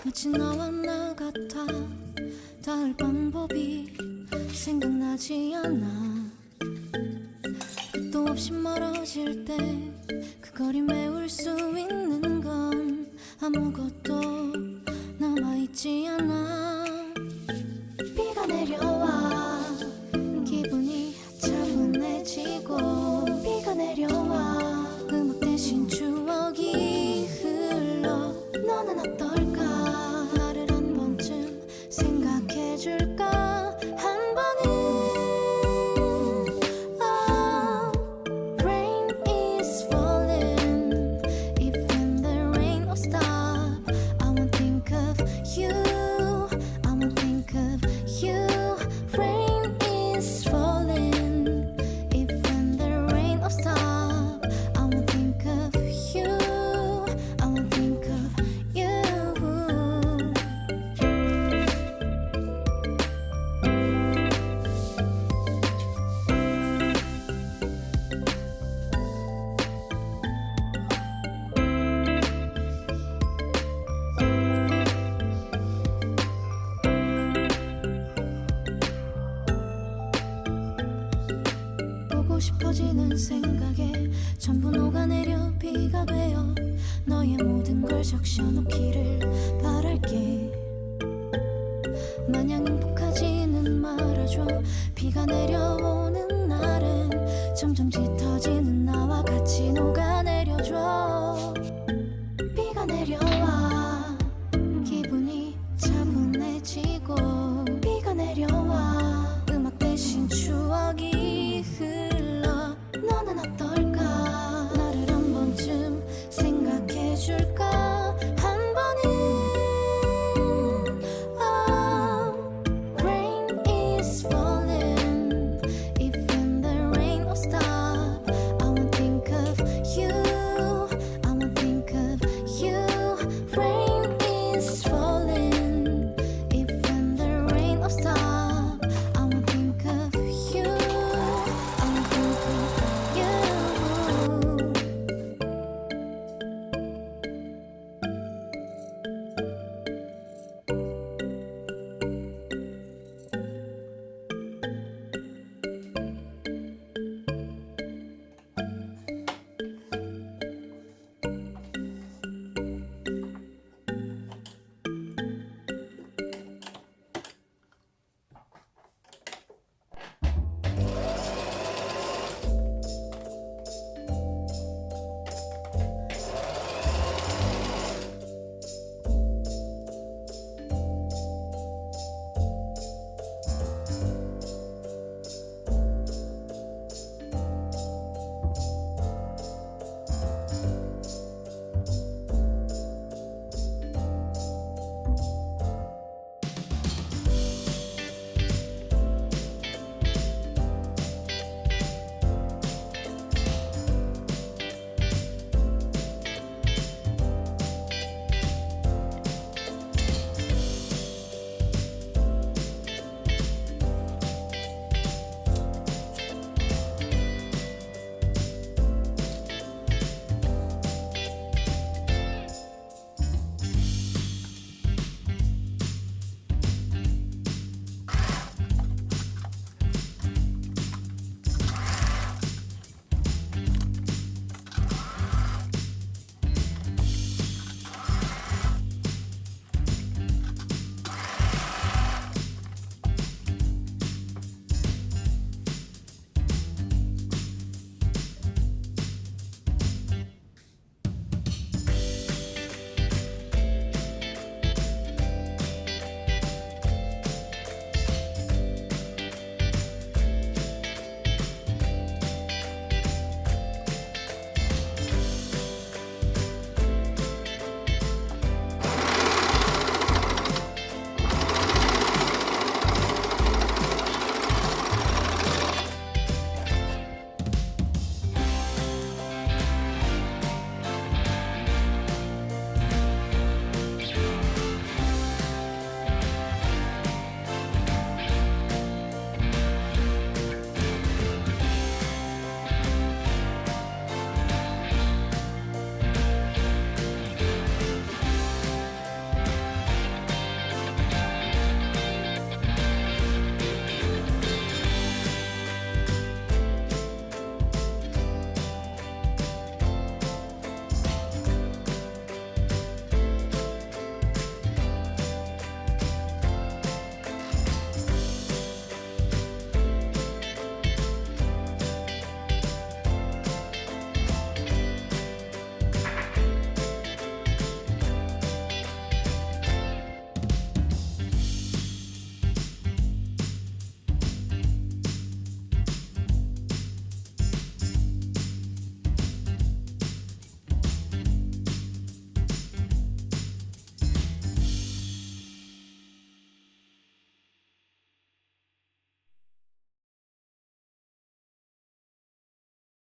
마치 너와 나 같아. 닿을 방법이 생각나지 않아. 끝도 없이 멀어질 때 그 거리 메울 수 있는 건 아무것도 남아있지 않아. 비가 내려와 기분이 차분해지고, 비가 내려와 음악 대신 추억이 흘러. 너는 어떨까? 나를 한 번쯤 생각해줄까? 한 번은. Oh, rain is falling. Even the rain will stop, I won't think of you. I won't think of you. Rain is falling. Even the rain will stop, I won't think of you. I won't think of you. 보고 싶어지는 생각에 전부 녹아내려 비가 되어 너의 모든 걸 적셔놓기를